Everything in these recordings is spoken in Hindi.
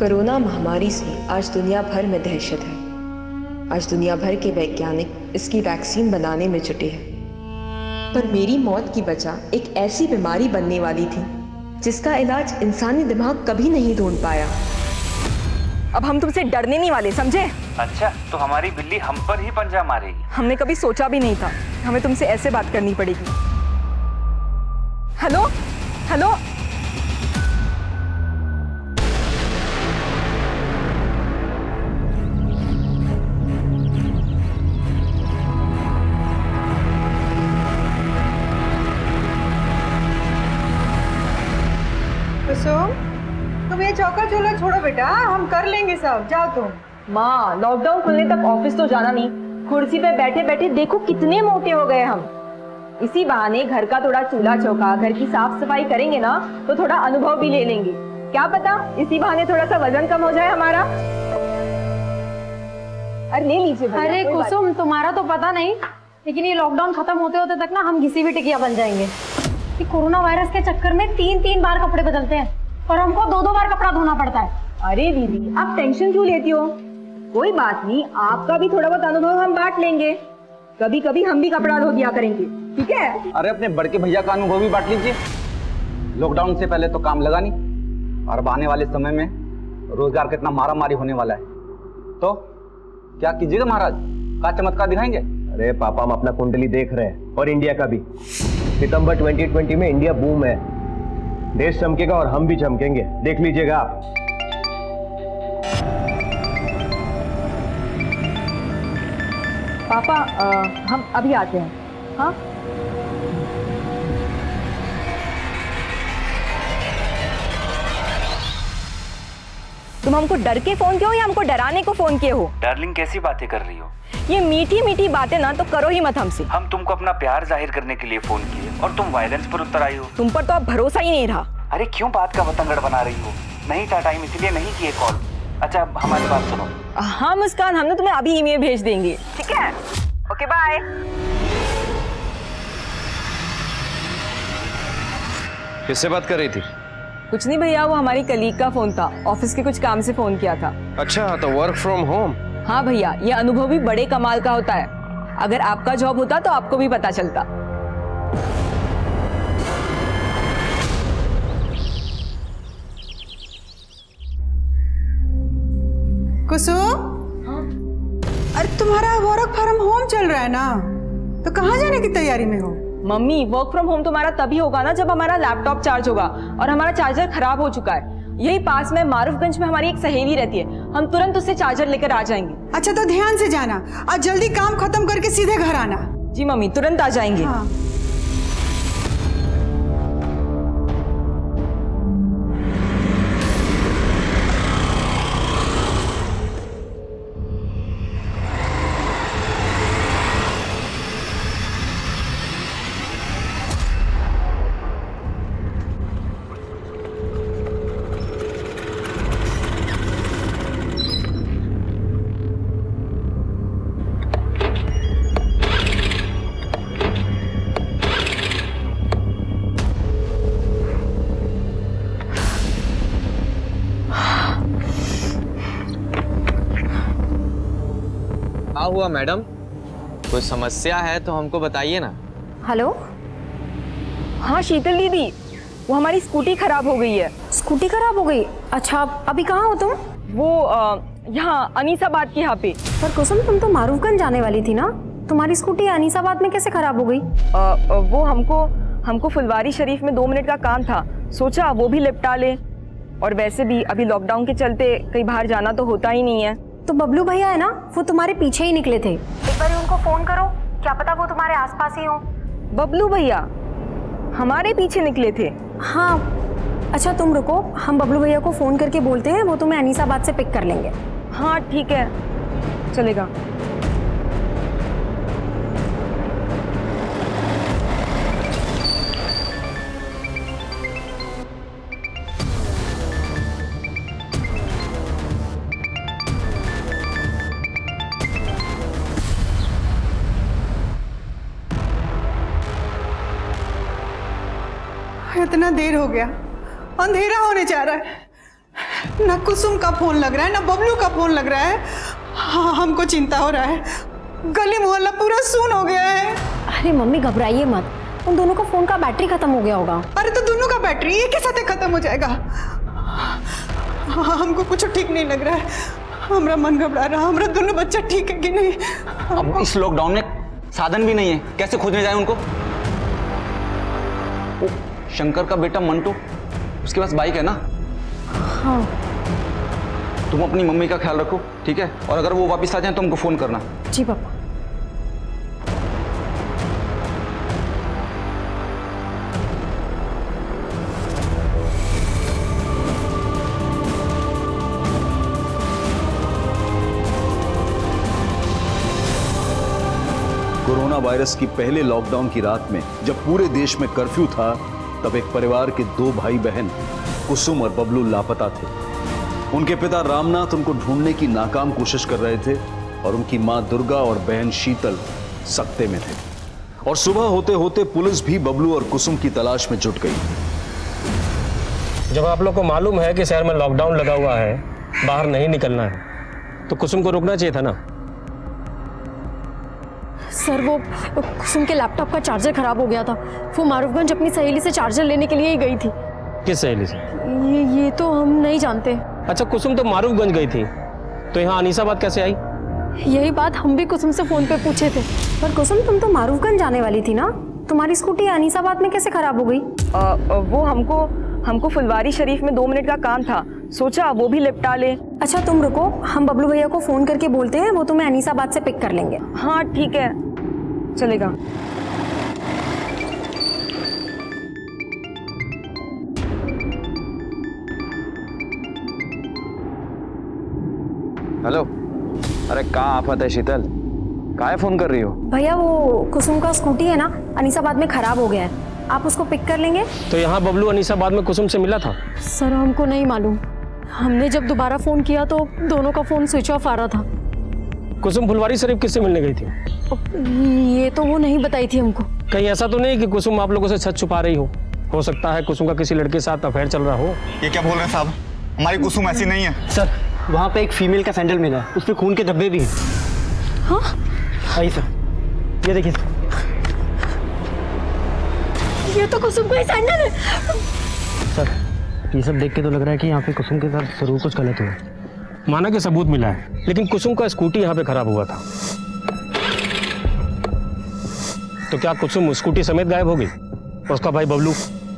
कोरोना महामारी से आज दुनिया भर में दहशत है। आज दुनिया भर के वैज्ञानिक इसकी वैक्सीन बनाने में जुटे हैं। पर मेरी मौत की वजह एक ऐसी बीमारी बनने वाली थी जिसका इलाज इंसानी दिमाग कभी नहीं ढूंढ पाया। अब हम तुमसे डरने नहीं वाले, समझे? अच्छा, तो हमारी बिल्ली हम पर ही पंजा मारेगी? हमने कभी सोचा भी नहीं था हमें तुमसे ऐसे बात करनी पड़ेगी। हेलो हेलो, तुम ये चौका चूल्हा छोड़ो बेटा, हम कर लेंगे सब। जाओ तुम। माँ, लॉकडाउन खुलने तक ऑफिस तो जाना नहीं, कुर्सी पे बैठे बैठे देखो कितने मोटे हो गए हम। इसी बहाने घर का थोड़ा चूल्हा चौका, घर की साफ सफाई करेंगे ना तो थोड़ा अनुभव भी ले लेंगे। क्या पता इसी बहाने थोड़ा सा वजन कम हो जाए हमारा। अरे ले लीजिए। अरे कुसुम, तुम्हारा तो पता नहीं, लेकिन ये लॉकडाउन खत्म होते होते तक ना हम घिसी हुई टिकिया बन जाएंगे। कि कोरोना वायरस के चक्कर में 3-3 बार कपड़े बदलते हैं और हमको 2-2 बार कपड़ा धोना पड़ता है। अरे दीदी, आप टेंशन क्यों लेती हो? कोई बात नहीं, आपका भी थोड़ा बहुत अनुभव हम बांट लेंगे। कभी कभी हम भी कपड़ा धो दिया करेंगे, ठीक है? अरे अपने बड़के भैया का अनुभव भी बांट लीजिए। लॉकडाउन से पहले तो काम लगा नहीं, और अब आने वाले समय में रोजगार कितना मारा मारी होने वाला है। तो क्या कीजिएगा महाराज, क्या चमत्कार दिखाएंगे? अरे पापा, हम अपना कुंडली देख रहे हैं, और इंडिया का भी। सितंबर 2020 में इंडिया बूम है, देश चमकेगा और हम भी चमकेंगे, देख लीजिएगा आप। पापा, हम अभी आते हैं। हाँ, तुम हमको डर के फोन किए हो या हमको डराने को फोन किए हो? डार्लिंग, कैसी बातें कर रही हो? ये मीठी मीठी बातें ना तो करो ही मत हमसे। हम तुमको अपना प्यार जाहिर करने के लिए फोन किए और तुम वायलेंस पर उतर आई हो। तुम पर तो अब भरोसा ही नहीं रहा। अरे क्यों बात का बतंगड़ बना रही हो? नहीं था टाइम, इसलिए नहीं किए कॉल। अच्छा, अब हमारी बात सुनो। हाँ मुस्कान, हम ना तुम्हें अभी ईमेल भेज देंगे, ठीक है? Okay, bye. किससे बात कर रही थी? कुछ नहीं भैया, वो हमारी कलीग का फोन था, ऑफिस के कुछ काम से फोन किया था। अच्छा, तो वर्क फ्रॉम होम? हाँ भैया, ये अनुभव भी बड़े कमाल का होता है। अगर आपका जॉब होता तो आपको भी पता चलता। कुसुम, अरे तुम्हारा वर्क फ्रॉम होम चल रहा है ना, तो कहाँ जाने की तैयारी में हो? मम्मी, वर्क फ्रॉम होम तुम्हारा तभी होगा ना जब हमारा लैपटॉप चार्ज होगा, और हमारा चार्जर खराब हो चुका है। यही पास में मारूफगंज में हमारी एक सहेली रहती है, हम तुरंत उससे चार्जर लेकर आ जाएंगे। अच्छा, तो ध्यान से जाना और जल्दी काम खत्म करके सीधे घर आना। जी मम्मी, तुरंत आ जाएंगे। हाँ। क्या हुआ मैडम? कोई समस्या है तो हमको बताइए ना। हेलो। हाँ शीतल दीदी, वो हमारी स्कूटी खराब हो गई है। स्कूटी खराब हो गई? अच्छा, अभी कहाँ हो तुम? वो यहाँ अनीसाबाद के यहाँ पे। पर कुसुम, तुम तो मारूफगंज जाने वाली थी ना, तुम्हारी स्कूटी अनीसाबाद में कैसे खराब हो गई? वो हमको फुलवारी शरीफ में 2 मिनट का काम था, सोचा वो भी निपटा ले। और वैसे भी अभी लॉकडाउन के चलते कहीं बाहर जाना तो होता ही नहीं है। तो बबलू भैया है ना, वो तुम्हारे पीछे ही निकले थे। एक बार उनको फोन करो, क्या पता वो तुम्हारे आसपास ही हो। बबलू भैया हमारे पीछे निकले थे? हाँ। अच्छा तुम रुको, हम बबलू भैया को फोन करके बोलते हैं, वो तुम्हें अनीसाबाद से पिक कर लेंगे। हाँ ठीक है, चलेगा। इतना देर हो गया, अंधेरा होने जा रहा है। ना कुसुम का फोन लग रहा है ना बबलू का फोन लग रहा है। हाँ, हमको चिंता हो रहा है। गली मोहल्ला पूरा सुन हो गया है। अरे मम्मी घबराइए मत, उन दोनों का फोन का बैटरी खत्म हो गया होगा। अरे तो दोनों का बैटरी एक ही साथ खत्म हो जाएगा। हमको कुछ ठीक नहीं लग रहा है। हमारा मन घबरा रहा। हमारा दोनों बच्चा ठीक है कि नहीं? अब इस लॉकडाउन में साधन भी नहीं है, कैसे खोजने जाए उनको? ओ, शंकर का बेटा मंटू, उसके पास बाइक है ना? हाँ। तुम अपनी मम्मी का ख्याल रखो, ठीक है? और अगर वो वापस आ जाए तो हमको फोन करना। जी पापा। कोरोना वायरस की पहले लॉकडाउन की रात में जब पूरे देश में कर्फ्यू था, तब एक परिवार के 2 भाई बहन कुसुम और बबलू लापता थे। उनके पिता रामनाथ उनको ढूंढने की नाकाम कोशिश कर रहे थे और उनकी मां दुर्गा और बहन शीतल सकते में थे। और सुबह होते होते पुलिस भी बबलू और कुसुम की तलाश में जुट गई। जब आप लोग को मालूम है कि शहर में लॉकडाउन लगा हुआ है, बाहर नहीं निकलना है, तो कुसुम को रुकना चाहिए था ना। सर वो कुसुम के लैपटॉप का चार्जर खराब हो गया था। वो मारूफगंज अपनी सहेली से चार्जर लेने के लिए ही गई थी। किस सहेली से? ये तो हम नहीं जानते। अच्छा, कुसुम तो मारूफगंज गई थी, तो यहाँ अनीसाबाद कैसे आई? यही बात हम भी कुसुम से फोन पे पूछे थे। पर कुसुम तुम तो मारूफगंज जाने वाली थी ना, तुम्हारी स्कूटी अनीसाबाद में कैसे खराब हो गई? वो हमको फुलवारी शरीफ में 2 मिनट का काम था, सोचा वो भी निपटा ले। अच्छा तुम रुको, हम बबलू भैया को फोन करके बोलते हैं, वो तुम्हें अनीसाबाद से पिक कर लेंगे। हाँ ठीक है, चलेगा। हेलो, अरे कहाँ आफत है शीतल? काहे फोन कर रही हो? भैया वो कुसुम का स्कूटी है ना, अनीसाबाद में खराब हो गया है, आप उसको पिक कर लेंगे? तो यहाँ बबलू अनीसाबाद में कुसुम से मिला था? सर हमको नहीं मालूम, हमने जब दोबारा फोन किया तो दोनों का फोन स्विच ऑफ आ रहा था। कुसुम फुलवारी शरीफ किससे मिलने गई थी? ये तो वो नहीं बताई थी हमको। कहीं ऐसा तो नहीं कि कुसुम आप लोगों से सच छुपा रही हो सकता है कुसुम का किसी लड़के के साथ अफेयर चल रहा हो। ये क्या बोल रहे हैं साहब? हमारी कुसुम ऐसी नहीं है। सर वहाँ पे एक फीमेल का सैंडल मिला है, उसमें खून के धब्बे भी हैं। हाँ? आइए सर, ये देखिए। ये तो कुसुम का ही सैंडल है। सर ये सब देख के तो लग रहा है कि यहाँ पे कुसुम के साथ जरूर कुछ गलत हुआ। माना कि सबूत मिला है, लेकिन कुसुम का स्कूटी यहाँ पे खराब हुआ था, तो क्या कुसुम स्कूटी समेत गायब हो गई? और उसका भाई बबलू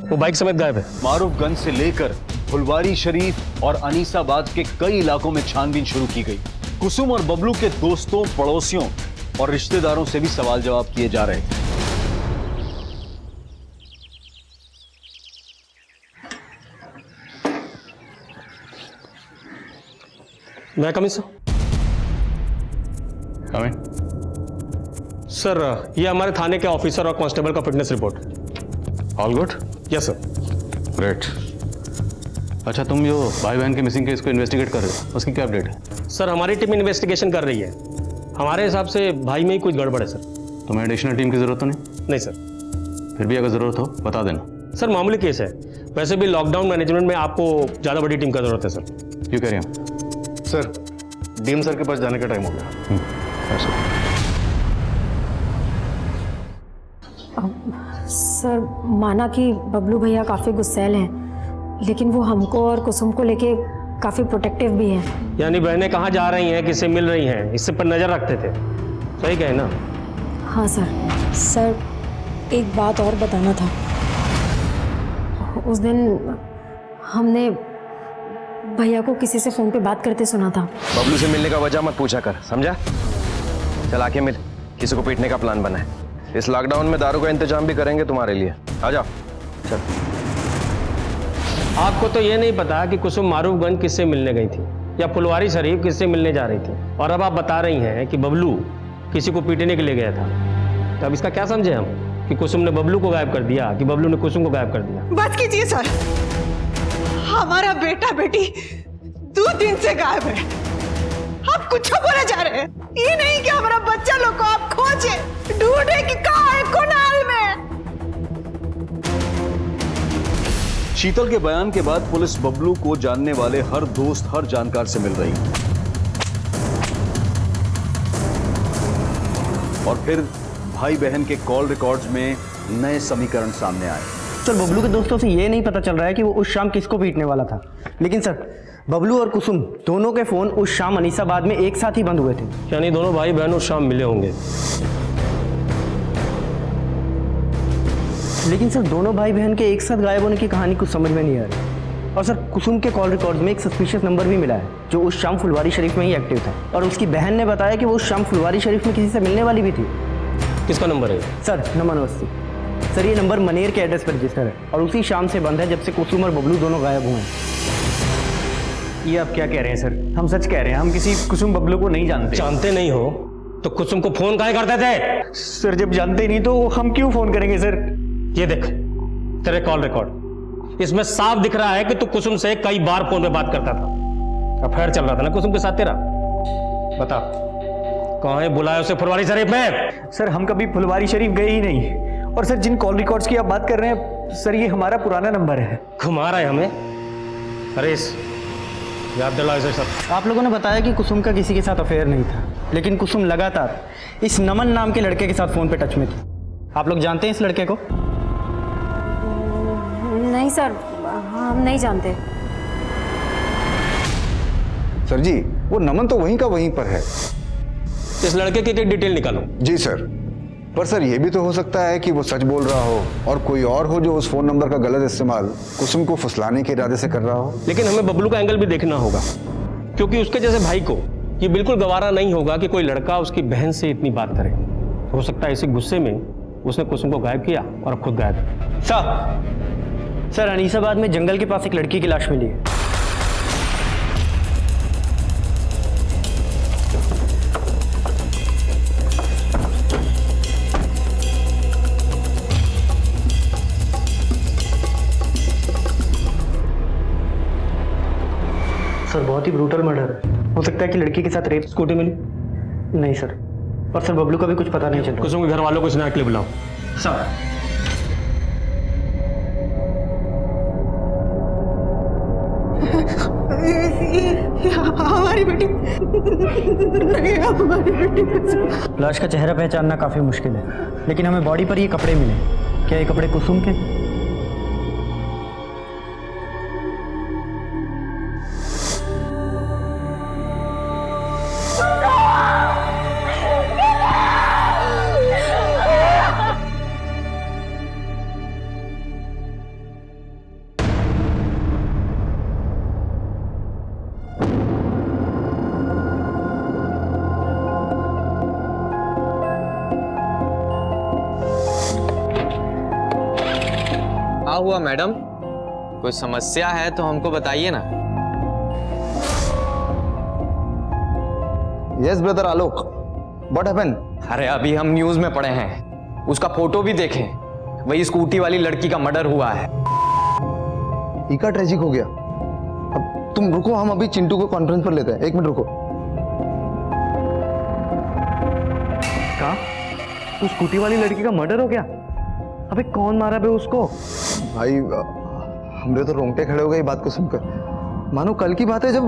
वो बाइक समेत गायब है। मारूफगंज से लेकर फुलवारी शरीफ और अनीसाबाद के कई इलाकों में छानबीन शुरू की गई। कुसुम और बबलू के दोस्तों, पड़ोसियों और रिश्तेदारों से भी सवाल जवाब किए जा रहे थे। मैं कमिंग सर, ये हमारे थाने के ऑफिसर और कांस्टेबल का fitness report. All good? Yes sir. Great. अच्छा, तुम जो भाई बहन के मिसिंग केस को इन्वेस्टिगेट कर रहे हो, उसकी क्या अपडेट है? सर हमारी टीम इन्वेस्टिगेशन कर रही है, हमारे हिसाब से भाई में ही कुछ गड़बड़ है सर। तुम्हें एडिशनल टीम की जरूरत तो नहीं? नहीं सर। फिर भी अगर जरूरत हो बता देना। सर मामूली केस है, वैसे भी लॉकडाउन मैनेजमेंट में आपको ज़्यादा बड़ी टीम का जरूरत है सर। क्यों कह रहे हैं? सर डीएम सर के पास जाने का टाइम हो गया। सर माना कि बबलू भैया काफ़ी गुस्सैल हैं, लेकिन वो हमको और कुसुम को लेके काफ़ी प्रोटेक्टिव भी हैं। यानी बहनें कहाँ जा रही हैं, किससे मिल रही हैं, इससे पर नज़र रखते थे। सही कहे ना? हाँ सर। सर एक बात और बताना था, उस दिन हमने भैया को किसी से फ़ोन पे बात करते सुना था। बबलू से मिलने का वजह मत पूछा कर, समझा? चल आके मिल, किसी को पीटने का प्लान बना है। इस लॉकडाउन में दारू का इंतजाम भी करेंगे तुम्हारे लिए। आ जाओ। चल। आपको तो ये नहीं पता कि कुसुम मारूफगंज किससे मिलने गई थी या फुलवारी शरीफ किससे मिलने जा रही थी, और अब आप बता रही हैं कि बबलू किसी को पीटने के लिए गया था। तो अब इसका क्या समझे हम, कि कुसुम ने बबलू को गायब कर दिया कि बबलू ने कुसुम को गायब कर दिया? बस कीजिए सर, हमारा बेटा बेटी 2 दिन से गायब है। आप कुछ बोले जा रहे हैं। ये नहीं कि हमारा बच्चा लोग को आप खोजे ढूंढे कि कहाँ है, कुनाल में। शीतल के बयान के बाद पुलिस बबलू को जानने वाले हर दोस्त, हर जानकार से मिल रही है। और फिर भाई बहन के कॉल रिकॉर्ड्स में नए समीकरण सामने आए। सर बबलू के दोस्तों से ये नहीं पता चल रहा है कि वो उस शाम किसको पीटने वाला था, लेकिन सर बबलू और कुसुम दोनों के फोन उस शाम अनीसाबाद में एक साथ ही बंद हुए थे। यानी दोनों भाई बहन उस शाम मिले होंगे। लेकिन सर दोनों भाई बहन के एक साथ गायब होने की कहानी कुछ समझ में नहीं आ रही। और सर कुसुम के कॉल रिकॉर्ड में एक सस्पिशियस नंबर भी मिला है जो उस शाम फुलवारी शरीफ में ही एक्टिव था, और उसकी बहन ने बताया कि वो उस शाम फुलवारी शरीफ में किसी से मिलने वाली भी थी। किसका नंबर है? Sir number 89। सर ये नंबर मनेर के एड्रेस पर रजिस्टर है और उसी शाम से बंद है जब से कुसुम और बबलू दोनों गायब हुए हैं। ये आप क्या कह रहे हैं सर? हम सच कह रहे हैं, हम किसी कुसुम बबलू को नहीं जानते। जानते नहीं हो तो कुसुम को फोन काहे करते थे? सर जब जानते नहीं तो हम क्यों फोन करेंगे सर? ये देख तेरे कॉल रिकॉर्ड, इसमें साफ दिख रहा है कि तू कुसुम से कई बार फोन पे बात करता था। अफेयर चल रहा था ना कुसुम के साथ तेरा? बता कहाँ है बुलाया उसे फुलवारी शरीफ में? सर हम कभी फुलवारी शरीफ गए ही नहीं। और सर जिन कॉल रिकॉर्ड्स की आप बात कर रहे हैं सर ये हमारा पुराना नंबर है। घुमा रहा है हमें। अरे याद दिलाओ इसे सब। आप लोगों ने बताया कि कुसुम का किसी के साथ अफेयर नहीं था, लेकिन कुसुम लगातार इस नमन नाम के लड़के के साथ फोन पे टच में थी। आप लोग जानते हैं इस लड़के को? नहीं सर, हम नहीं जानते। सर जी वो नमन तो वहीं का वहीं पर है। इस लड़के की एक डिटेल निकालो। जी सर, पर सर ये भी तो हो सकता है कि वो सच बोल रहा हो और कोई और हो जो उस फोन नंबर का गलत इस्तेमाल कुसुम को फुसलाने के इरादे से कर रहा हो। लेकिन हमें बबलू का एंगल भी देखना होगा, क्योंकि उसके जैसे भाई को ये बिल्कुल गवारा नहीं होगा कि कोई लड़का उसकी बहन से इतनी बात करे। हो सकता है इसी गुस्से में उसने कुसुम को गायब किया और अब खुद गायब है। सर अनीसाबाद में जंगल के पास एक लड़की की लाश मिली है। सर बहुत ही ब्रूटल मर्डर है। हो सकता है कि लड़की के साथ रेप। स्कूटी मिली? नहीं सर। और सर बबलू का भी कुछ पता नहीं चल रहा। कुसुम के घर वालों को स्नैक के लिए बुलाओ। सर हमारी बेटी नहीं, हमारी बेटी। लाश का चेहरा पहचानना काफी मुश्किल है, लेकिन हमें बॉडी पर ये कपड़े मिले। क्या ये कपड़े कुसुम के? क्या हुआ मैडम? कोई समस्या है तो हमको बताइए ना। Yes brother Alok, what happened? अरे अभी हम न्यूज में पढ़े हैं, उसका फोटो भी देखें, वही स्कूटी वाली लड़की का मर्डर हुआ है। इका ट्रेजिक हो गया। अब तुम रुको, हम अभी चिंटू को कॉन्फ्रेंस पर लेते हैं। 1 मिनट रुको। कहा उस स्कूटी वाली लड़की का मर्डर हो गया? अबे कौन मारा बे उसको? भाई हमरे तो रोंगटे खड़े हो गए बात को सुनकर। मानो कल की बात है जब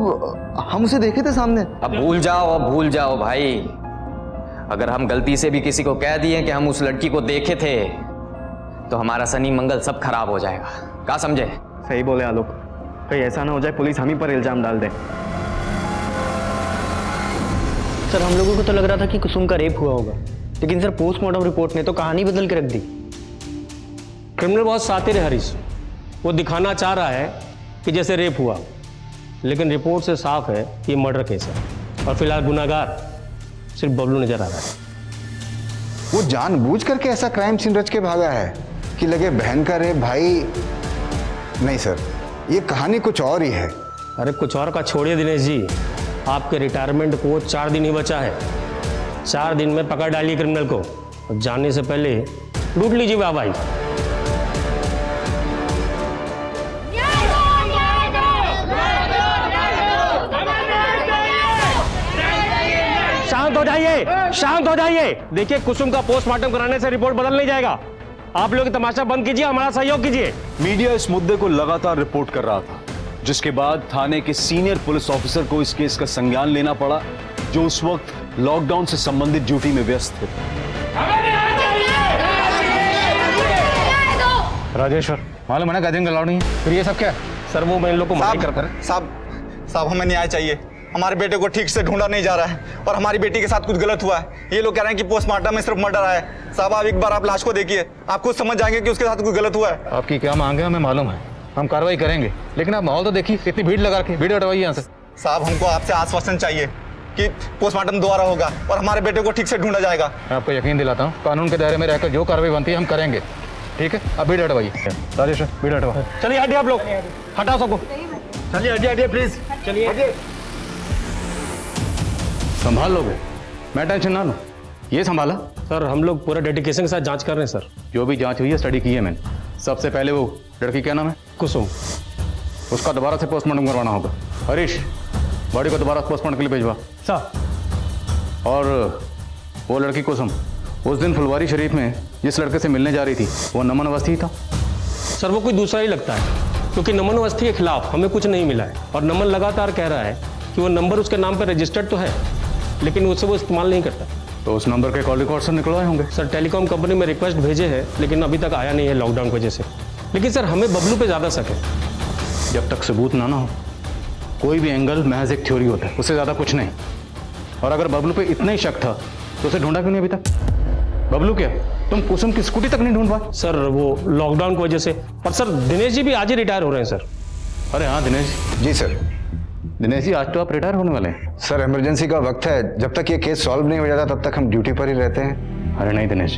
हम उसे देखे थे सामने। अब भूल जाओ भाई। अगर हम गलती से भी किसी को कह दिए कि हम उस लड़की को देखे थे तो हमारा शनि मंगल सब खराब हो जाएगा। क्या समझे? सही बोले आलोक, कहीं ऐसा ना हो जाए पुलिस हम ही पर इल्जाम डाल दे। सर हम लोगों को तो लग रहा था कि कुसुम का रेप हुआ होगा, लेकिन सर पोस्टमार्टम रिपोर्ट ने तो कहानी बदल के रख दी। क्रिमिनल बहुत शातिर है हरीश, वो दिखाना चाह रहा है कि जैसे रेप हुआ, लेकिन रिपोर्ट से साफ है कि ये मर्डर केस है और फिलहाल गुनाहगार सिर्फ बबलू नजर आ रहा है। वो जानबूझ करके ऐसा क्राइम सीन रच के भागा है कि लगे बहन का रेप। भाई नहीं सर, ये कहानी कुछ और ही है। अरे कुछ और का छोड़िए दिनेश जी, आपके रिटायरमेंट को 4 दिन ही बचा है। 4 दिन में पकड़ डालिए क्रिमिनल को और जाने से पहले लूट लीजिए वाहवाही। शांत हो जाइए। देखिए कुसुम का पोस्टमार्टम कराने से रिपोर्ट बदल नहीं जाएगा। आप लोग तमाशा बंद कीजिए, हमारा सहयोग कीजिए। मीडिया इस मुद्दे को लगातार रिपोर्ट कर रहा था, जिसके बाद थाने के सीनियर पुलिस ऑफिसर को इस केस का संज्ञान लेना पड़ा, जो उस वक्त लॉकडाउन से संबंधित ड्यूटी में व्यस्त थे। राजेश्वर, मालूम है ना गैदरिंग अलाउड नहीं है, फिर ये सब क्या है? सर वो मैं इन लोग को माफ कर कर साहब हमें न्याय चाहिए। हमारे बेटे को ठीक से ढूंढा नहीं जा रहा है और हमारी बेटी के साथ कुछ गलत हुआ है। ये लोग कह रहे हैं कि पोस्टमार्टम में सिर्फ मर्डर आया है। साहब आप एक बार आप लाश को देखिए, आप खुद समझ जाएंगे कि उसके साथ कुछ गलत हुआ है। आपकी क्या मांग है हमें मालूम है, हम कार्रवाई करेंगे, लेकिन आप माहौल तो देखिए, इतनी भीड़ लगा के भीड़ हटवाइए यहाँ से। साहब हमको आपसे आश्वासन चाहिए कि पोस्टमार्टम दोबारा होगा और हमारे बेटे को ठीक से ढूंढा जाएगा। मैं आपको यकीन दिलाता हूँ, कानून के दायरे में रहकर जो कार्रवाई बनती है हम करेंगे। ठीक है, अब भीड़ हटवाइए। राजेश्वर भीड़ हटवा। चलिए हटिए आप लोग, हटाओ सबको। चलिए हटिए प्लीज, चलिए। संभाल लोगे, मैं टेंशन ना लूं। ये संभाला? सर हम लोग पूरा डेडिकेशन के साथ जांच कर रहे हैं सर। जो भी जांच हुई है स्टडी की है मैंने। सबसे पहले वो लड़की क्या नाम है? कुसुम। उसका दोबारा से पोस्टमार्टम करवाना होगा। हरीश, बॉडी को दोबारा पोस्टमार्टम के लिए भिजवा। सर। और वो लड़की कुसुम उस दिन फुलवारी शरीफ में जिस लड़के से मिलने जा रही थी, वो नमन अवस्थी ही था? सर वो कोई दूसरा ही लगता है, क्योंकि नमन अवस्थी के खिलाफ हमें कुछ नहीं मिला है और नमन लगातार कह रहा है कि वो नंबर उसके नाम पर रजिस्टर्ड तो है, लेकिन उससे वो इस्तेमाल नहीं करता। तो उस नंबर के कॉल रिकॉर्ड से निकलवाए होंगे? सर टेलीकॉम कंपनी में रिक्वेस्ट भेजे हैं, लेकिन अभी तक आया नहीं है लॉकडाउन की वजह से। लेकिन सर हमें बबलू पे ज़्यादा शक है। जब तक सबूत ना हो, कोई भी एंगल महज एक थ्योरी होता है, उससे ज़्यादा कुछ नहीं। और अगर बबलू पे इतना ही शक था तो उसे ढूंढा क्यों नहीं अभी तक? बबलू क्या, तुम कुसुम की स्कूटी तक नहीं ढूंढ पाए? सर वो लॉकडाउन की वजह से। पर सर दिनेश जी भी आज ही रिटायर हो रहे हैं सर। अरे हाँ दिनेश जी सर। दिनेश जी आज तो आप रिटायर होने वाले हैं। सर इमरजेंसी का वक्त है, जब तक ये केस सॉल्व नहीं हो जाता तब तक हम ड्यूटी पर ही रहते हैं। अरे नहीं दिनेश,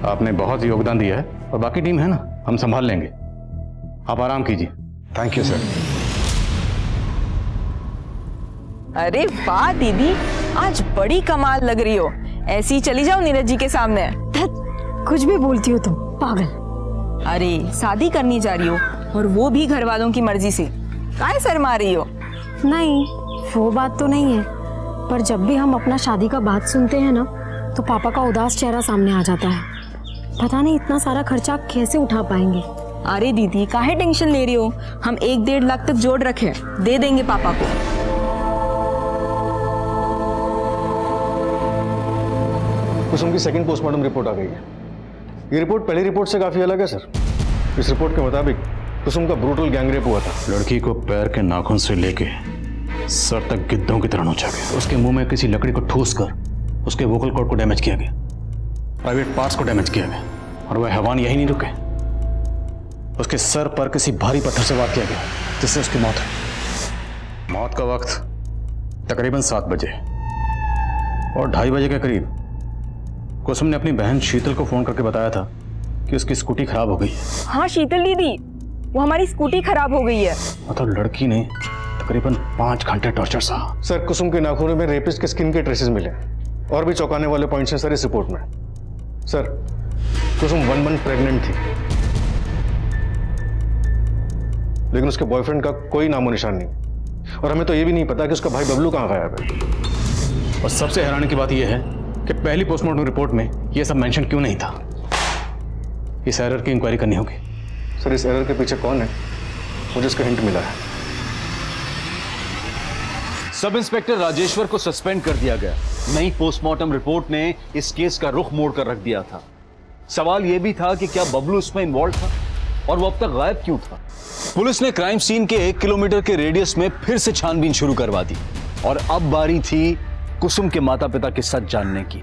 आपने बहुत योगदान दिया है और बाकी टीम है ना, हम संभाल लेंगे, आप आराम कीजिए। Thank you sir. अरे वाह दीदी, आज बड़ी कमाल लग रही हो। ऐसी ही चली जाओ नीरज जी के सामने। कुछ भी बोलती हो तुम, पागल। अरे शादी करनी जा रही हो और वो भी घर वालों की मर्जी से, काहे शर्मा रही हो? नहीं वो बात तो नहीं है, पर जब भी हम अपना शादी का बात सुनते हैं ना, तो पापा का उदास चेहरा सामने आ जाता है। पता नहीं इतना सारा खर्चा कैसे उठा पाएंगे। अरे दीदी काहे टेंशन ले रही हो, हम 1-1.5 लाख तक जोड़ रखे, दे देंगे पापा को। कुसुम की सेकंड पोस्टमार्टम रिपोर्ट आ गई है। ये रिपोर्ट पहली रिपोर्ट से काफी अलग है सर। इस रिपोर्ट के मुताबिक कुसुम का ब्रूटल गैंगरेप हुआ था। लड़की को पैर के नाखून से लेके सर तक गिद्धों की तरह नोचा गया। उसके मुंह में किसी लकड़ी को ठूस कर उसके वोकल कॉर्ड को डैमेज किया गया, प्राइवेट पार्ट्स को डैमेज किया गया, और वह हैवान यही नहीं रुके, उसके सर पर किसी भारी पत्थर से वार किया गया, जिससे उसकी मौत हुई। मौत का वक्त तकरीबन 7 बजे और 2:30 बजे के करीब कुसुम ने अपनी बहन शीतल को फोन करके बताया था कि उसकी स्कूटी खराब हो गई है। हाँ शीतल दीदी, वो हमारी स्कूटी खराब हो गई है। मतलब लड़की ने तकरीबन 5 घंटे टॉर्चर सहा। सर कुसुम के नाखूनों में रेपिस्ट के स्किन के ट्रेसेस मिले और भी चौंकाने वाले पॉइंट्स हैं सर इस रिपोर्ट में। सर कुसुम 1 मंथ प्रेग्नेंट थी, लेकिन उसके बॉयफ्रेंड का कोई नामो निशान नहीं, और हमें तो ये भी नहीं पता कि उसका भाई बबलू कहाँ गायब है। और सबसे हैरानी की बात यह है कि पहली पोस्टमार्टम रिपोर्ट में यह सब मेंशन क्यों नहीं था। इस एरर की इंक्वायरी करनी होगी। सर इस एरर के पीछे कौन है, मुझे इसका हिंट मिला है। सब इंस्पेक्टर राजेश्वर को सस्पेंड कर दिया गया। नई पोस्टमार्टम रिपोर्ट ने इस केस का रुख मोड़ कर रख दिया था। सवाल यह भी था कि क्या बबलू इसमें इन्वॉल्व था और वो अब तक गायब क्यों था। पुलिस ने क्राइम सीन के 1 किलोमीटर के रेडियस में फिर से छानबीन शुरू करवा दी और अब बारी थी कुसुम के माता पिता के सच जानने की।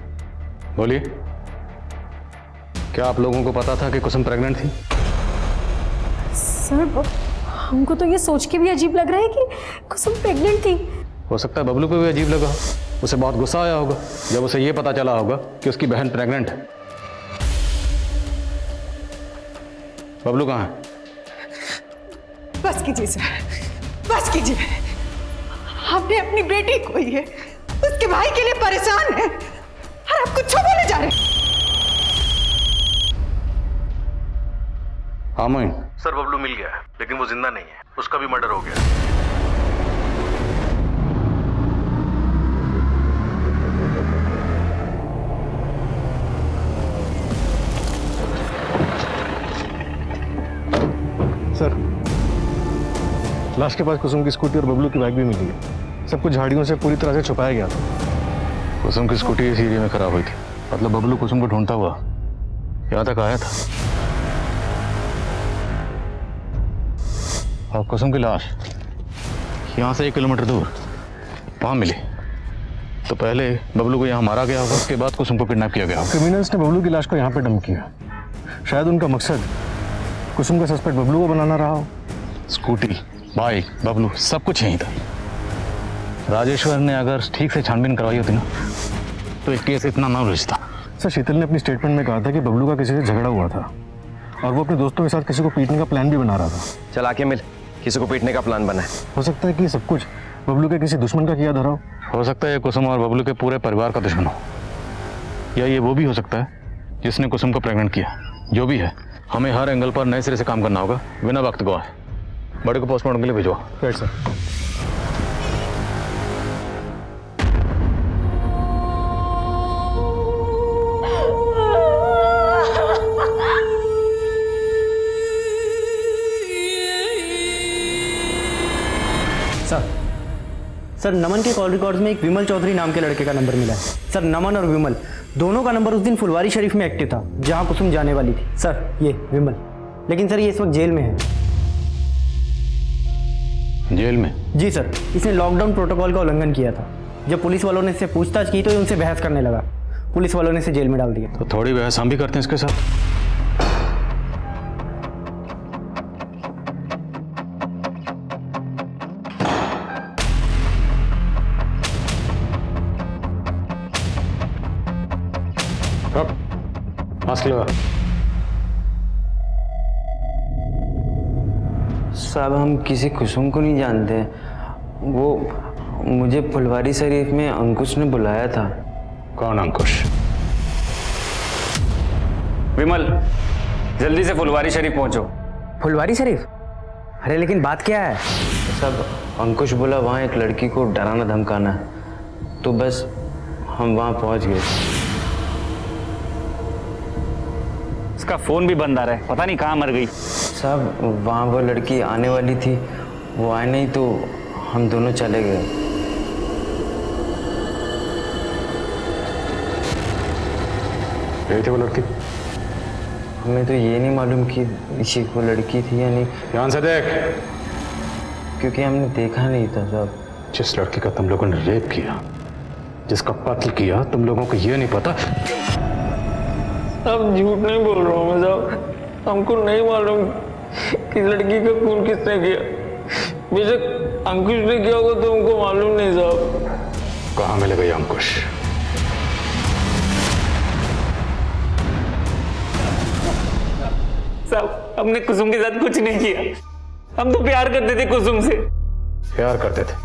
बोलिए, क्या आप लोगों को पता था कि कुसुम प्रेग्नेंट थी? सर हमको तो ये सोच के भी अजीब लग रहा है कि कुसुम प्रेग्नेंट थी। हो सकता है बबलू को भी अजीब लगा, उसे बहुत गुस्सा आया होगा जब उसे यह पता चला होगा कि उसकी बहन प्रेग्नेंट है। बबलू कहाँ है? बस कीजिए सर, बस कीजिए। आपने अपनी बेटी खोई है, उसके भाई के लिए परेशान है और आप कुछ बोले जा रहे हैं। हाँ मोइन। सर बबलू मिल गया है, लेकिन वो जिंदा नहीं है, उसका भी मर्डर हो गया। लाश के पास कुसुम की स्कूटी और बबलू की बाइक भी मिली है। सब कुछ झाड़ियों से पूरी तरह से छुपाया गया था। कुसुम की स्कूटी इस एरिया में खराब हुई थी, मतलब बबलू कुसुम को ढूंढता हुआ यहाँ तक आया था। और कुसुम की लाश यहाँ से 1 किलोमीटर दूर वहाँ मिली। तो पहले बबलू को यहाँ मारा गया होगा, उसके बाद कुसुम को किडनैप किया गया होगा। क्रिमिनल्स ने बबलू की लाश को यहाँ पे डंप किया। शायद उनका मकसद कुसुम का सस्पेक्ट बबलू को बनाना रहा हो। स्कूटी, बाइक, बबलू सब कुछ यहीं था। राजेश्वर ने अगर ठीक से छानबीन करवाई होती ना तो एक केस इतना ना उलझता। सर, शीतल ने अपनी स्टेटमेंट में कहा था कि बबलू का किसी से झगड़ा हुआ था और वो अपने दोस्तों के साथ किसी को पीटने का प्लान भी बना रहा था। चल आके मिल, किसी को पीटने का प्लान बना है। हो सकता है कि सब कुछ बबलू के किसी दुश्मन का किया धरा हो सकता है ये कुसुम और बबलू के पूरे परिवार का दुश्मन हो, या ये वो भी हो सकता है जिसने कुसुम को प्रेग्नेंट किया। जो भी है, हमें हर एंगल पर नए सिरे से काम करना होगा बिना वक्त गवाए। बड़े को पोस्टमार्टम के लिए भिजवा। Right sir. सर, नमन के कॉल रिकॉर्ड्स में एक विमल चौधरी नाम के लड़के का नंबर मिला है। सर, नमन और विमल दोनों का नंबर उस दिन फुलवारी शरीफ में एक्टिव था जहां कुसुम जाने वाली थी। सर, ये विमल, लेकिन सर ये इस वक्त जेल में है। जेल में? जी सर, इसने लॉकडाउन प्रोटोकॉल का उल्लंघन किया था। जब पुलिस वालों ने इससे पूछताछ की तो ये उनसे बहस करने लगा। पुलिस वालों ने इसे जेल में डाल दिया। तो थोड़ी बहस हम भी करते हैं इसके साथ। मास्क लगा। साहब, हम किसी कुसुम को नहीं जानते। वो मुझे फुलवारी शरीफ में अंकुश ने बुलाया था। कौन अंकुश? विमल, जल्दी से फुलवारी शरीफ पहुंचो। फुलवारी शरीफ? अरे लेकिन बात क्या है? साहब, अंकुश बोला वहाँ एक लड़की को डराना धमकाना है, तो बस हम वहाँ पहुँच गए। उसका फोन भी बंद आ रहा है, पता नहीं कहाँ मर गई। साहब, वहाँ वो लड़की आने वाली थी, वो आए नहीं तो हम दोनों चले गए। गई थी वो लड़की? हमें तो ये नहीं मालूम कि वो लड़की थी या नहीं। ध्यान से देख। क्योंकि हमने देखा नहीं था साहब। जिस लड़की का तुम लोगों ने रेप किया, जिसका कत्ल किया, तुम लोगों को ये नहीं पता? अब झूठ नहीं बोल रहा हूँ मैं साहब, हमको नहीं मालूम कि लड़की का खून किसने किया। बेशक अंकुश ने किया होगा तो हमको मालूम नहीं साहब। कहाँ मिलेगा ये अंकुश? साहब, हमने कुसुम के साथ कुछ नहीं किया। हम तो प्यार करते थे कुसुम से। प्यार करते थे?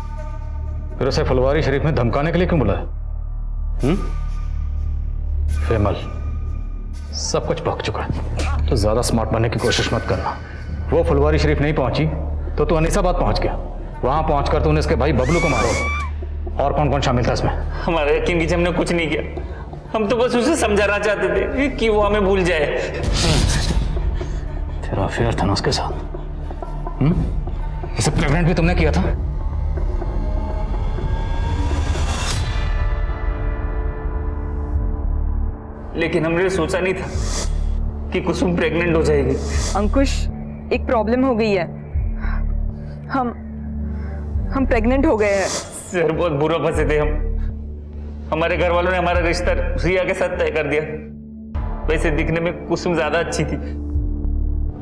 फिर उसे फुलवारी शरीफ में धमकाने के लिए क्यों बुलाया? विमल, सब कुछ पक चुका है, तो ज्यादा स्मार्ट बनने की कोशिश मत करना। वो फुलवारी शरीफ नहीं पहुंची तो तू अनीसाबाद पहुंच गया। वहां पहुंचकर तूने इसके भाई बबलू को मारा। और कौन कौन शामिल था इसमें? हमारा यकीन कीजिए, हमने कुछ नहीं किया। हम तो बस उसे समझाना चाहते थे कि वो हमें भूल जाए। तेरा अफेयर था ना उसके साथ? इसे प्रेग्नेंट भी तुमने किया था? लेकिन हमने सोचा नहीं था कि कुसुम प्रेग्नेंट हो जाएगी। अंकुश, एक प्रॉब्लम हो गई है। हम प्रेग्नेंट हो गए हैं। सर, बहुत बुरा फंसे थे हम। हमारे घर वालों ने हमारा रिश्ता रिया के साथ तय कर दिया। वैसे दिखने में कुसुम ज्यादा अच्छी थी,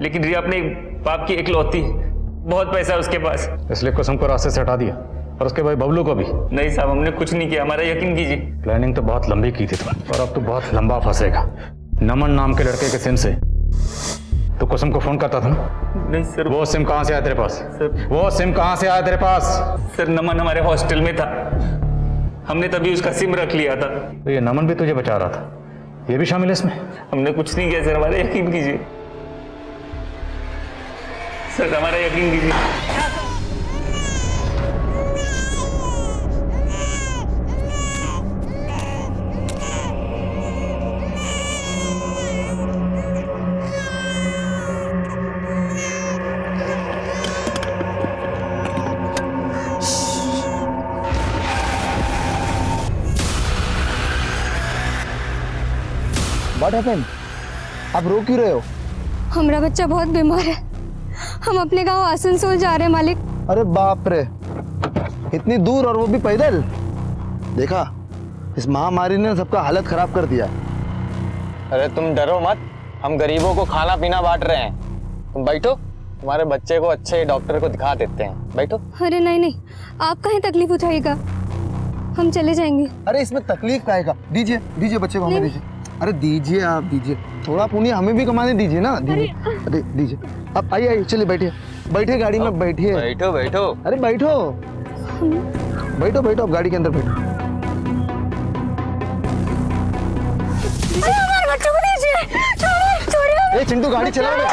लेकिन रिया अपने बाप की इकलौती, बहुत पैसा है उसके पास, इसलिए कुसुम को रास्ते से हटा दिया। और उसके भाई बबलू को भी? नहीं साहब, हमने कुछ नहीं किया, हमारा यकीन कीजिए। प्लानिंग तो बहुत लंबी की थी तुम, और अब तो बहुत लंबा फंसेगा। नमन नाम के लड़के के सिम से तो कुसुम को फोन करता था ना? नहीं सर। वो सिम कहाँ से आया तेरे पास? सर, वो सिम कहाँ से आया तेरे पास? सर, नमन हमारे हॉस्टल में था, हमने तभी उसका सिम रख लिया था। तो ये नमन भी तुझे बचा रहा था, ये भी शामिल है इसमें? हमने कुछ नहीं किया सर, हमारा यकीन कीजिए सर, हमारा यकीन कीजिए। What happened? आप रो क्यों रहे हो? हमारा बच्चा बहुत बीमार है, हम अपने गांव आसनसोल जा रहे हैं मालिक। अरे बाप रे, इतनी दूर और वो भी पैदल? देखा, इस महामारी ने सबका हालत खराब कर दिया। अरे तुम डरो मत, हम गरीबों को खाना पीना बांट रहे हैं। तुम बैठो, तुम्हारे बच्चे को अच्छे डॉक्टर को दिखा देते हैं। बैठो। अरे नहीं नहीं, आप काहे तकलीफ उठाइएगा, हम चले जाएंगे। अरे इसमें तकलीफ काहे का? दीजिए दीजिए बच्चे को हमें दीजिए। अरे दीजिए, आप दीजिए, थोड़ा पुण्य हमें भी कमाने दीजिए ना। दीजिए, अरे दीजिए। अब आइए आइए, चलिए बैठिए, बैठिए गाड़ी में, बैठिए। बैठो बैठो। अरे बैठो बैठो बैठो, अब गाड़ी के अंदर बैठो। हमारे बच्चों को दीजिए, छोड़िए। ए चिंटू, गाड़ी चला रहे।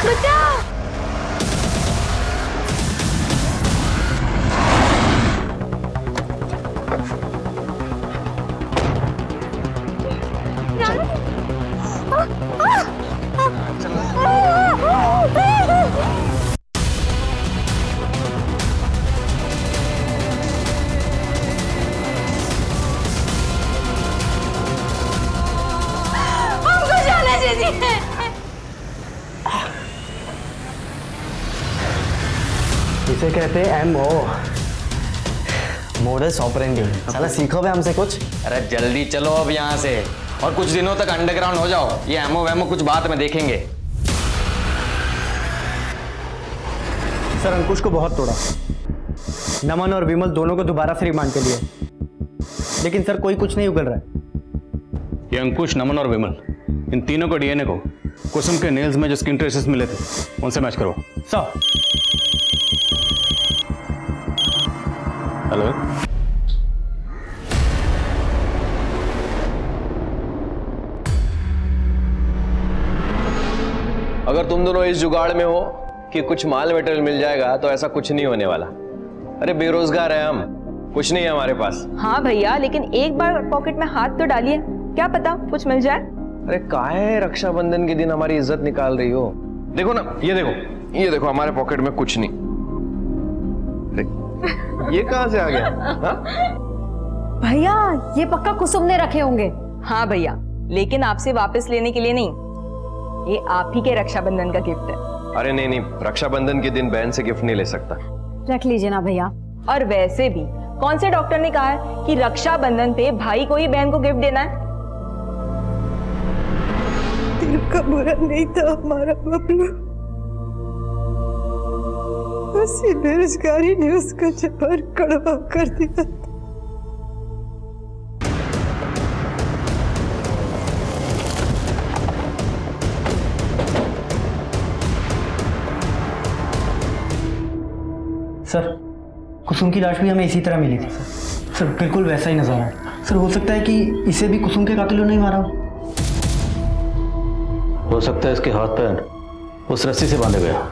बचाओ। इसे कहते हैं MO, मोडस ऑपरेंडी। साला सीखो बे हमसे कुछ। अरे जल्दी चलो अब यहाँ से, और कुछ दिनों तक अंडरग्राउंड हो जाओ। ये एमओ वेमो कुछ बात में देखेंगे। सर अंकुश को बहुत तोड़ा, नमन और विमल दोनों को दोबारा से रिमांड के लिए, लेकिन सर कोई कुछ नहीं उगल रहा है। ये अंकुश, नमन और विमल, इन तीनों को डीएनए को कुसुम के नेल्स में जो स्किन ट्रेसेस मिले थे उनसे मैच करो। सर। हेलो, अगर तुम दोनों इस जुगाड़ में हो कि कुछ माल मटेरियल मिल जाएगा, तो ऐसा कुछ नहीं होने वाला। अरे बेरोजगार है हम, कुछ नहीं है हमारे पास। हाँ भैया, लेकिन एक बार पॉकेट में हाथ तो डालिए, क्या पता कुछ मिल जाए। अरे काहे रक्षाबंधन के दिन हमारी इज्जत निकाल रही हो? देखो ना, ये देखो हमारे पॉकेट में कुछ नहीं। ये कहां से आ गया? भैया ये पक्का कुसुम ने रखे होंगे। हाँ भैया, लेकिन आपसे वापस लेने के लिए नहीं, ये आप ही के रक्षाबंधन का गिफ्ट है। अरे नहीं नहीं, रक्षाबंधन के दिन बहन से गिफ्ट नहीं ले सकता। रख लीजिए ना भैया। और वैसे भी कौन से डॉक्टर ने कहा है कि रक्षाबंधन पे भाई को ही बहन को गिफ्ट देना है? दिल का बुरा नहीं था हमारा बबलू, उसी बेरोजगारी ने उसका जबर कड़वा कर दिया। सर कुसुम की लाश भी हमें इसी तरह मिली थी सर। सर बिल्कुल वैसा ही नजारा है। सर हो सकता है कि इसे भी कुसुम के कातिलों ने ही मारा हो सकता है इसके हाथ पैर उस रस्सी से बांधे गया।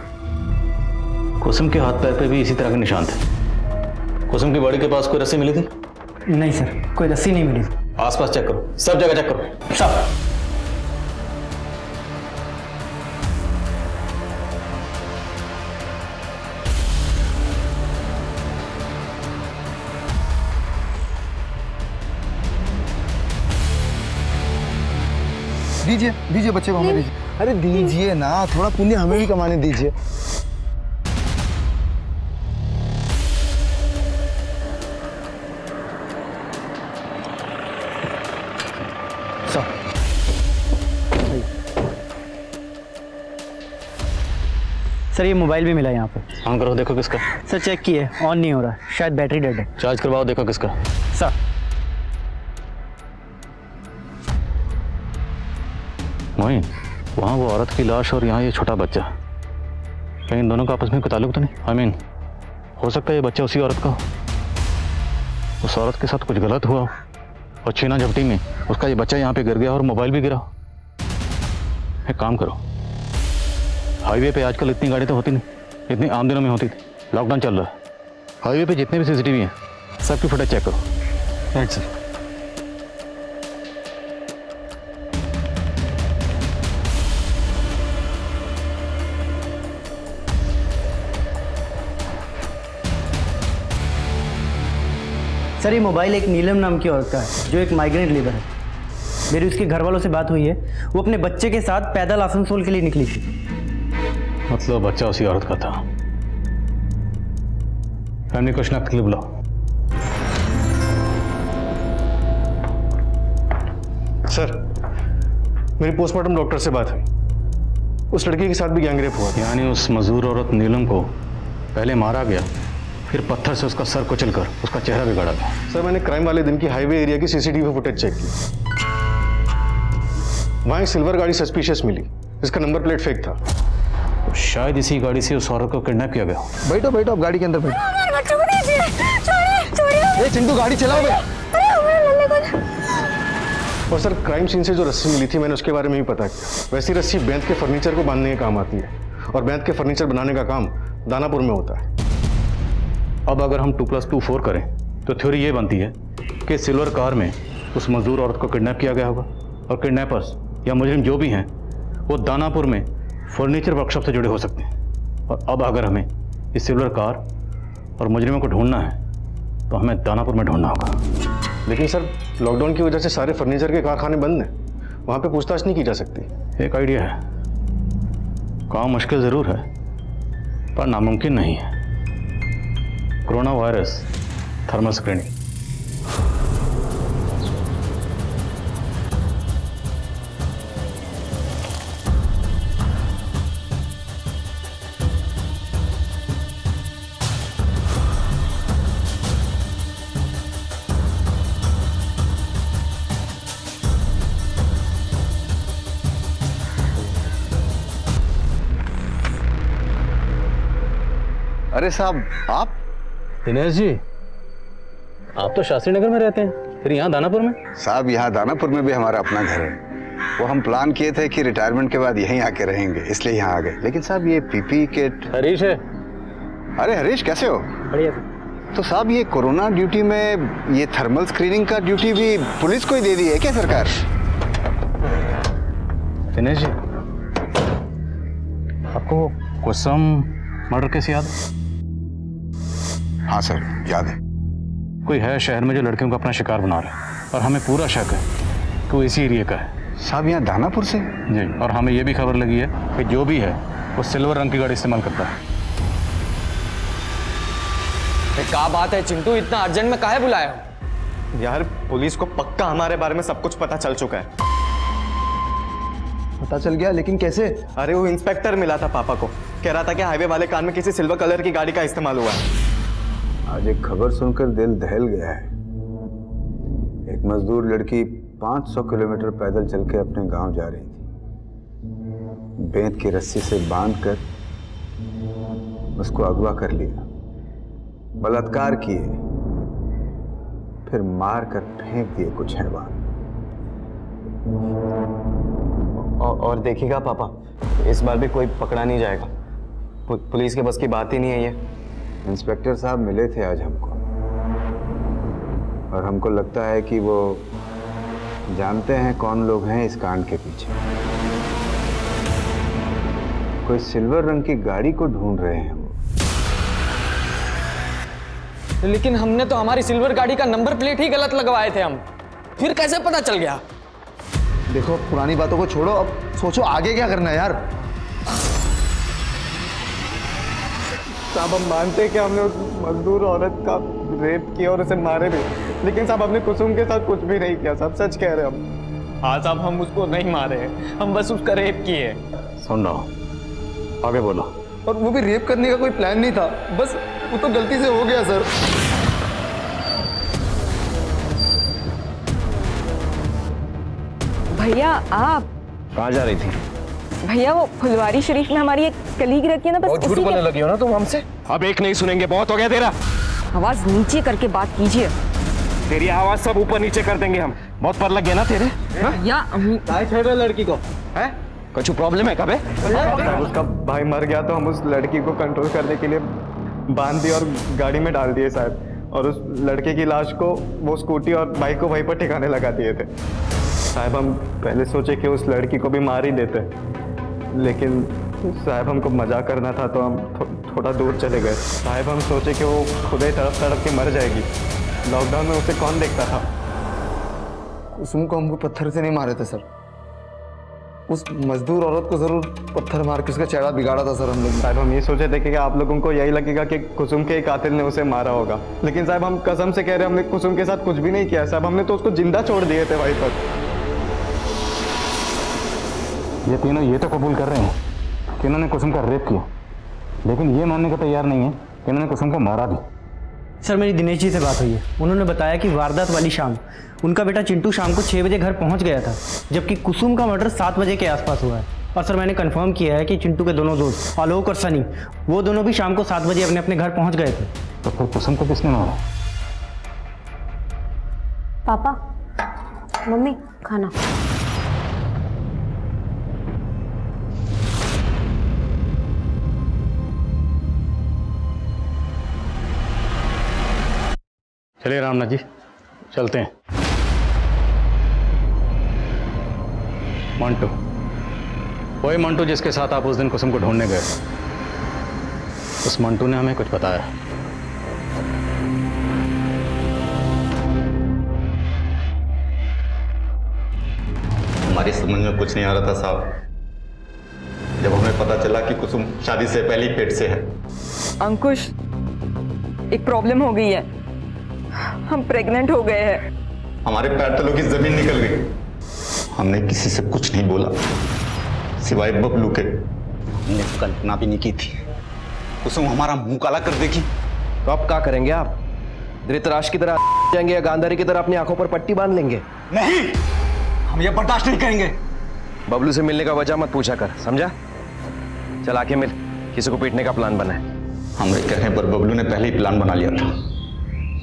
कुसुम के हाथ पैर पे भी इसी तरह के निशान थे। कुसुम की बॉडी के पास कोई रस्सी मिली थी? नहीं सर, कोई रस्सी नहीं मिली। आसपास चेक करो, सब जगह चेक करो। सब। दीजिए दीजिए बच्चे को हमें दीजिए। अरे दीजिए ना, थोड़ा पुण्य हमें भी कमाने दीजिए। सर ये मोबाइल भी मिला यहाँ पे। ऑन करो, देखो किसका। सर चेक किए, ऑन नहीं हो रहा, शायद बैटरी डेड है। चार्ज करवाओ, देखो किसका। सर मोइन, वहाँ वो औरत की लाश और यहाँ ये छोटा बच्चा, कहीं इन दोनों का आपस में कोई ताल्लुक तो नहीं? आई मीन, हो सकता है ये बच्चा उसी औरत का हो। उस औरत के साथ कुछ गलत हुआ और छीना झपटी में उसका ये बच्चा यहाँ पे गिर गया और मोबाइल भी गिरा। एक काम करो, हाईवे पे आजकल इतनी गाड़ी तो होती नहीं, इतनी आम दिनों में होती थी। लॉकडाउन चल रहा है, हाईवे पे जितने भी सीसीटीवी हैं सबकी फुटेज चेक करो। Right sir. सर ये मोबाइल एक नीलम नाम की औरत का है जो एक माइग्रेंट लेबर है। मेरी उसके घर वालों से बात हुई है, वो अपने बच्चे के साथ पैदल आसनसोल के लिए निकली थी। मतलब बच्चा उसी औरत का था। फैमिली को शनाख्त के लिए बुलाओ। सर, मेरी पोस्टमार्टम डॉक्टर से बात हुई, उस लड़की के साथ भी गैंगरेप हुआ था। यानी उस मजदूर औरत नीलम को पहले मारा गया, फिर पत्थर से उसका सर कुचलकर उसका चेहरा बिगाड़ा गया। सर, मैंने क्राइम वाले दिन की हाईवे एरिया की सीसीटीवी फुटेज चेक की। वहां एक सिल्वर गाड़ी सस्पिशियस मिली, जिसका नंबर प्लेट फेक था। तो शायद इसी गाड़ी से उस औरत को किडनैप किया गया। बैठो बैठो, आप गाड़ी के अंदर बैठो। बच्चों को दीजिए, ए चिंटू, गाड़ी चलाओ बे। और सर, क्राइम सीन से जो रस्सी मिली थी, मैंने उसके बारे में भी पता किया। वैसी रस्सी बैंत के फर्नीचर को बांधने के काम आती है, और बैंत के फर्नीचर बनाने का काम दानापुर में होता है। अब अगर हम 2+2 4 करें तो थ्योरी ये बनती है कि सिल्वर कार में उस मजदूर औरत को किडनैप किया गया होगा, और किडनैपर्स या मुजरिम जो भी हैं वो दानापुर में फर्नीचर वर्कशॉप से जुड़े हो सकते हैं। और अब अगर हमें इस सिल्वर कार और मुजरिमों को ढूंढना है तो हमें दानापुर में ढूंढना होगा। लेकिन सर, लॉकडाउन की वजह से सारे फर्नीचर के कारखाने बंद हैं, वहां पे पूछताछ नहीं की जा सकती। एक आइडिया है, काम मुश्किल ज़रूर है पर नामुमकिन नहीं है। Corona virus thermal screening. अरे साहब, आप? दिनेश जी, आप तो शास्त्री नगर में रहते हैं, फिर यहाँ दानापुर में? साहब, यहाँ दानापुर में भी हमारा अपना घर है। वो हम प्लान किए थे कि रिटायरमेंट के बाद यहीं आके रहेंगे, इसलिए यहाँ आ गए। लेकिन साहब, ये पीपी किट। हरीश है। अरे हरीश, कैसे हो? बढ़िया। तो साहब, ये कोरोना ड्यूटी में ये थर्मल स्क्रीनिंग का ड्यूटी भी पुलिस को ही दे दी है क्या सरकार? दिनेश जी, आपको कुसुम मर्डर केस याद है? हाँ सर, याद है। कोई है शहर में जो लड़कियों को अपना शिकार बना रहा है, और हमें पूरा शक है कि वो इसी एरिया का है। साहब, यहाँ दानापुर से? जी, और हमें ये भी खबर लगी है कि जो भी है वो सिल्वर रंग की गाड़ी इस्तेमाल करता है। क्या बात है चिंटू, इतना अर्जेंट में काहे बुलाया? यार, पुलिस को पक्का हमारे बारे में सब कुछ पता चल चुका है। पता चल गया? लेकिन कैसे? अरे वो इंस्पेक्टर मिला था पापा को, कह रहा था कि हाईवे वाले कार में किसी सिल्वर कलर की गाड़ी का इस्तेमाल हुआ है। आज एक खबर सुनकर दिल दहल गया है। एक मजदूर लड़की 500 किलोमीटर पैदल चल के अपने गांव जा रही थी। बेंत की रस्सी से बांधकर उसको अगवा कर लिया, बलात्कार किए, फिर मार कर फेंक दिए कुछ हैवान। और देखिएगा पापा, इस बार भी कोई पकड़ा नहीं जाएगा। पुलिस के बस की बात ही नहीं है ये। इंस्पेक्टर साहब मिले थे आज हमको, और हमको लगता है कि वो जानते हैं कौन लोग हैं इस कांड के पीछे। कोई सिल्वर रंग की गाड़ी को ढूंढ रहे हैं वो। लेकिन हमने तो हमारी सिल्वर गाड़ी का नंबर प्लेट ही गलत लगवाए थे हम, फिर कैसे पता चल गया? देखो, पुरानी बातों को छोड़ो, अब सोचो आगे क्या करना है यार। साहब, हम मानते हैं कि हमने उस मजदूर औरत का रेप किया और उसे मारे भी, लेकिन साहब हमने कुसुम के साथ कुछ भी नहीं किया। साहब सच कह रहे हैं हम। हाँ साहब, हम उसको नहीं मारे हैं, हम बस उसका रेप किए। सुन रहा हूँ, आगे बोलो। और वो भी रेप करने का कोई प्लान नहीं था, बस वो तो गलती से हो गया सर। भैया, आप कहाँ जा रही थी? भैया, वो फुलवारी शरीफ में हमारी एक कलीग रहती है ना, बस बहुत झूठ बोलने लगी हो ना तुम हमसे। अब एक नहीं सुनेंगे, बहुत हो गया तेरा। आवाज नीचे करके बात कीजिए। तेरी आवाज सब ऊपर नीचे कर देंगे हम। बहुत पर लग गया ना तेरे। भैया, छोड़ रहे लड़की को है? कुछ प्रॉब्लम है कब है? उसका भाई मर गया तो हम उस लड़की को कंट्रोल करने के लिए बांध दिए और गाड़ी में डाल दिए शायद, और उस लड़के की लाश को वो स्कूटी और बाइक को वहीं पर ठिकाने लगा दिए थे। साहब, हम पहले सोचे कि उस लड़की को भी मार ही देते, लेकिन साहब हमको मजाक करना था तो हम थोड़ा दूर चले गए। साहब, हम सोचे कि वो खुद ही तड़प तड़प के मर जाएगी। लॉकडाउन में उसे कौन देखता था? कुसुम को हमको पत्थर से नहीं मारे थे सर, उस मजदूर औरत को जरूर पत्थर मार के उसका चेहरा बिगाड़ा था सर हम लोग। साहब हम ये सोचे थे कि आप लोगों को यही लगेगा कि कुसुम के कातिल ने उसे मारा होगा, लेकिन साहब हम कसम से कह रहे हैं हमने कुसुम के साथ कुछ भी नहीं किया साहब, हमने तो उसको जिंदा छोड़ दिए थे वहीं पर। ये तीनों ये तो कबूल कर रहे हैं कि इन्होंने कुसुम का रेप किया, लेकिन ये मानने को तैयार नहीं है कि इन्होंने कुसुम को मारा भी। सर मेरी दिनेश जी से बात हुई है, उन्होंने बताया कि वारदात वाली शाम उनका बेटा चिंटू शाम को 6 बजे घर पहुंच गया था, जबकि कुसुम का मर्डर 7 बजे के आसपास हुआ है। और सर मैंने कंफर्म किया है कि चिंटू के दोनों दोस्त आलोक और सनी वो दोनों भी शाम को 7 बजे अपने अपने घर पहुंच गए थे। तो फिर कुसुम को किसने मारा? पापा, मम्मी, खाना। चलिए रामनाथ जी चलते हैं। मंटू, वही मंटू जिसके साथ आप उस दिन कुसुम को ढूंढने गए, उस मंटू ने हमें कुछ बताया। हमारी समझ में कुछ नहीं आ रहा था साहब, जब हमें पता चला कि कुसुम शादी से पहले ही पेट से है। अंकुश, एक प्रॉब्लम हो गई है, हम प्रेग्नेंट हो गए हैं। हमारे पैर तलों की जमीन निकल गई। हमने किसी से कुछ नहीं बोला सिवाय बबलू के। हमने कल्पना भी नहीं की थी कुसुम हमारा मुंह काला कर देगी। तो अब क्या करेंगे आप? धृतराष्ट्र की तरह जाएंगे या गांधारी की तरह अपनी आंखों पर पट्टी बांध लेंगे? नहीं, हम ये बर्दाश्त नहीं करेंगे। बबलू से मिलने का वजह मत पूछा कर, समझा? चल आके मिल, किसी को पीटने का प्लान बना है। हमारे कहने पर बबलू ने पहले ही प्लान बना लिया था।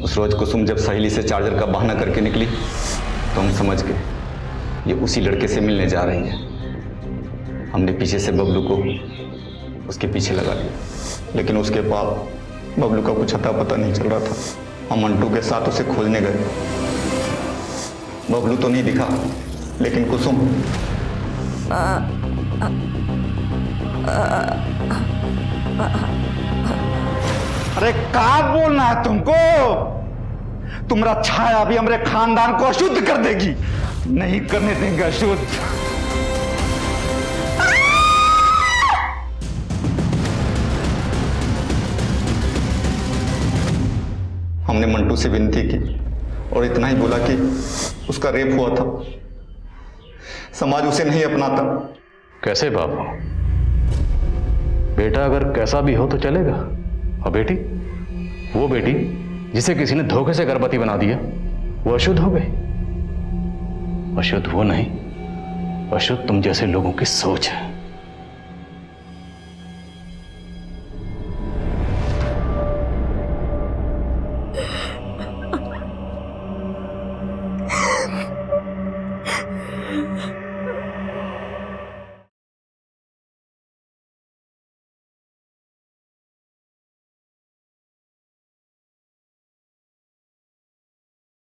उस रोज कुसुम जब सहेली से चार्जर का बहाना करके निकली तो हम समझ गए ये उसी लड़के से मिलने जा रही है। हमने पीछे से बबलू को उसके पीछे लगा लिया, लेकिन उसके बाद बबलू का कुछ अता पता नहीं चल रहा था। हम मंटू के साथ उसे खोजने गए। बबलू तो नहीं दिखा, लेकिन कुसुम अरे क्या बोलना है तुमको? तुम्हारा छाया भी हमारे खानदान को अशुद्ध कर देगी। नहीं करने देंगे अशुद्ध। हमने मंटू से विनती की और इतना ही बोला कि उसका रेप हुआ था, समाज उसे नहीं अपनाता। कैसे बाबू? बेटा अगर कैसा भी हो तो चलेगा, और बेटी, वो बेटी जिसे किसी ने धोखे से गर्भवती बना दिया, वो अशुद्ध हो गई। अशुद्ध वो नहीं, अशुद्ध तुम जैसे लोगों की सोच है।